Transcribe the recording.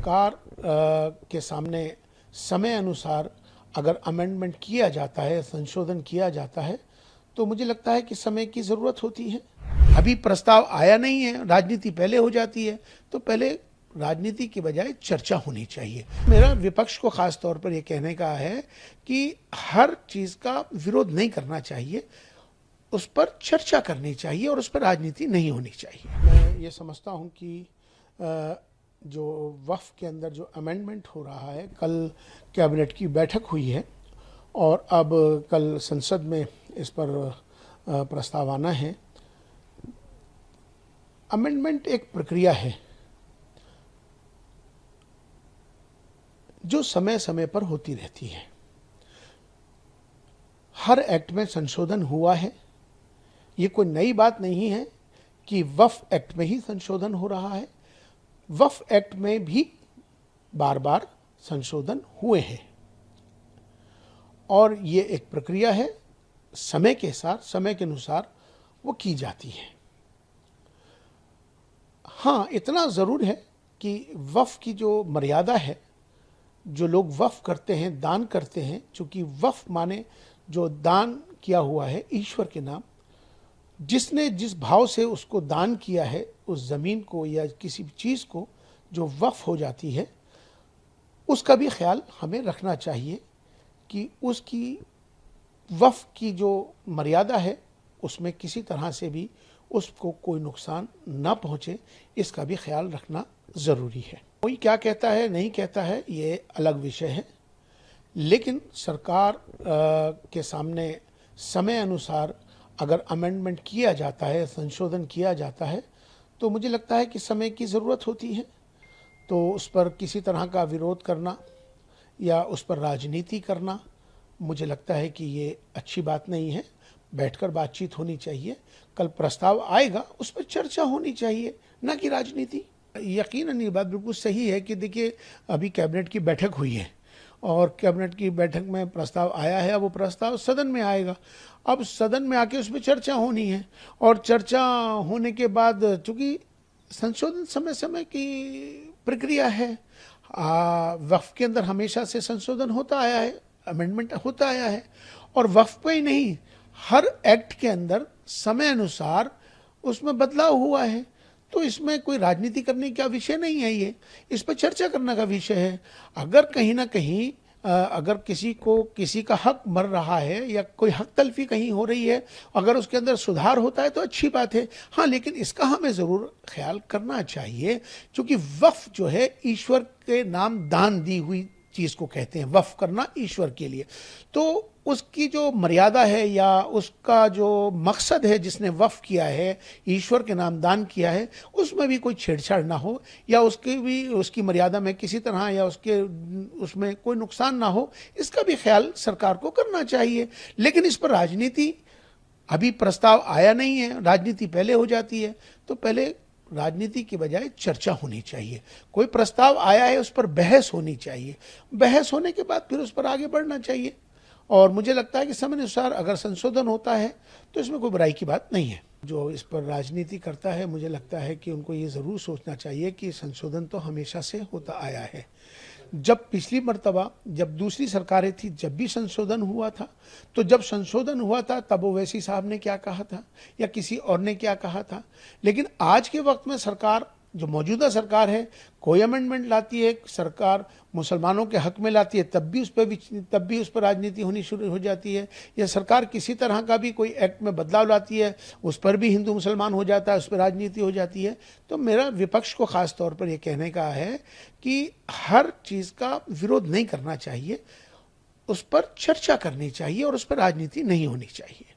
सरकार के सामने समय अनुसार अगर अमेंडमेंट किया जाता है, संशोधन किया जाता है, तो मुझे लगता है कि समय की ज़रूरत होती है। अभी प्रस्ताव आया नहीं है, राजनीति पहले हो जाती है, तो पहले राजनीति की बजाय चर्चा होनी चाहिए। मेरा विपक्ष को खास तौर पर यह कहने का है कि हर चीज़ का विरोध नहीं करना चाहिए, उस पर चर्चा करनी चाहिए और उस पर राजनीति नहीं होनी चाहिए। मैं ये समझता हूँ कि जो वक्फ के अंदर जो अमेंडमेंट हो रहा है, कल कैबिनेट की बैठक हुई है और अब कल संसद में इस पर प्रस्ताव आना है। अमेंडमेंट एक प्रक्रिया है जो समय समय पर होती रहती है। हर एक्ट में संशोधन हुआ है। ये कोई नई बात नहीं है कि वक्फ एक्ट में ही संशोधन हो रहा है। वक्फ एक्ट में भी बार बार संशोधन हुए हैं और ये एक प्रक्रिया है, समय के साथ, समय के अनुसार वो की जाती है। हाँ, इतना ज़रूर है कि वक्फ की जो मर्यादा है, जो लोग वक्फ करते हैं, दान करते हैं, चूँकि वक्फ माने जो दान किया हुआ है ईश्वर के नाम, जिसने जिस भाव से उसको दान किया है, उस ज़मीन को या किसी चीज़ को जो वक्फ हो जाती है, उसका भी ख्याल हमें रखना चाहिए कि उसकी वक्फ की जो मर्यादा है उसमें किसी तरह से भी उसको कोई नुकसान ना पहुँचे, इसका भी ख्याल रखना ज़रूरी है। कोई क्या कहता है, नहीं कहता है, ये अलग विषय है, लेकिन सरकार के सामने समय अनुसार अगर अमेंडमेंट किया जाता है, संशोधन किया जाता है, तो मुझे लगता है कि समय की ज़रूरत होती है। तो उस पर किसी तरह का विरोध करना या उस पर राजनीति करना, मुझे लगता है कि ये अच्छी बात नहीं है। बैठकर बातचीत होनी चाहिए। कल प्रस्ताव आएगा, उस पर चर्चा होनी चाहिए, ना कि राजनीति। यकीनन ये बात बिल्कुल सही है कि देखिए, अभी कैबिनेट की बैठक हुई है और कैबिनेट की बैठक में प्रस्ताव आया है। अब वो प्रस्ताव सदन में आएगा। अब सदन में आके उस पर चर्चा होनी है और चर्चा होने के बाद, चूँकि संशोधन समय समय की प्रक्रिया है, वक्फ के अंदर हमेशा से संशोधन होता आया है, अमेंडमेंट होता आया है और वक्फ पे ही नहीं, हर एक्ट के अंदर समय अनुसार उसमें बदलाव हुआ है। तो इसमें कोई राजनीति करने का विषय नहीं है, ये इस पर चर्चा करने का विषय है। अगर कहीं ना कहीं अगर किसी को किसी का हक मर रहा है या कोई हक तलफी कहीं हो रही है, अगर उसके अंदर सुधार होता है तो अच्छी बात है। हाँ, लेकिन इसका हमें ज़रूर ख्याल करना चाहिए, क्योंकि वक्फ जो है ईश्वर के नाम दान दी हुई चीज़ को कहते हैं, वक्फ करना ईश्वर के लिए। तो उसकी जो मर्यादा है या उसका जो मकसद है, जिसने वक्फ किया है, ईश्वर के नाम दान किया है, उसमें भी कोई छेड़छाड़ ना हो या उसकी मर्यादा में किसी तरह या उसमें कोई नुकसान ना हो, इसका भी ख्याल सरकार को करना चाहिए। लेकिन इस पर राजनीति, अभी प्रस्ताव आया नहीं है, राजनीति पहले हो जाती है, तो पहले राजनीति की बजाय चर्चा होनी चाहिए। कोई प्रस्ताव आया है, उस पर बहस होनी चाहिए, बहस होने के बाद फिर उस पर आगे बढ़ना चाहिए। और मुझे लगता है कि समय अनुसार अगर संशोधन होता है तो इसमें कोई बुराई की बात नहीं है। जो इस पर राजनीति करता है, मुझे लगता है कि उनको ये ज़रूर सोचना चाहिए कि संशोधन तो हमेशा से होता आया है। जब पिछली मर्तबा जब दूसरी सरकारें थी, जब भी संशोधन हुआ था, तो जब संशोधन हुआ था तब ओवैसी साहब ने क्या कहा था या किसी और ने क्या कहा था। लेकिन आज के वक्त में सरकार, जो मौजूदा सरकार है, कोई अमेंडमेंट लाती है, सरकार मुसलमानों के हक में लाती है, तब भी उस पर राजनीति होनी शुरू हो जाती है। या सरकार किसी तरह का भी कोई एक्ट में बदलाव लाती है, उस पर भी हिंदू मुसलमान हो जाता है, उस पर राजनीति हो जाती है। तो मेरा विपक्ष को खास तौर पर यह कहने का है कि हर चीज़ का विरोध नहीं करना चाहिए, उस पर चर्चा करनी चाहिए और उस पर राजनीति नहीं होनी चाहिए।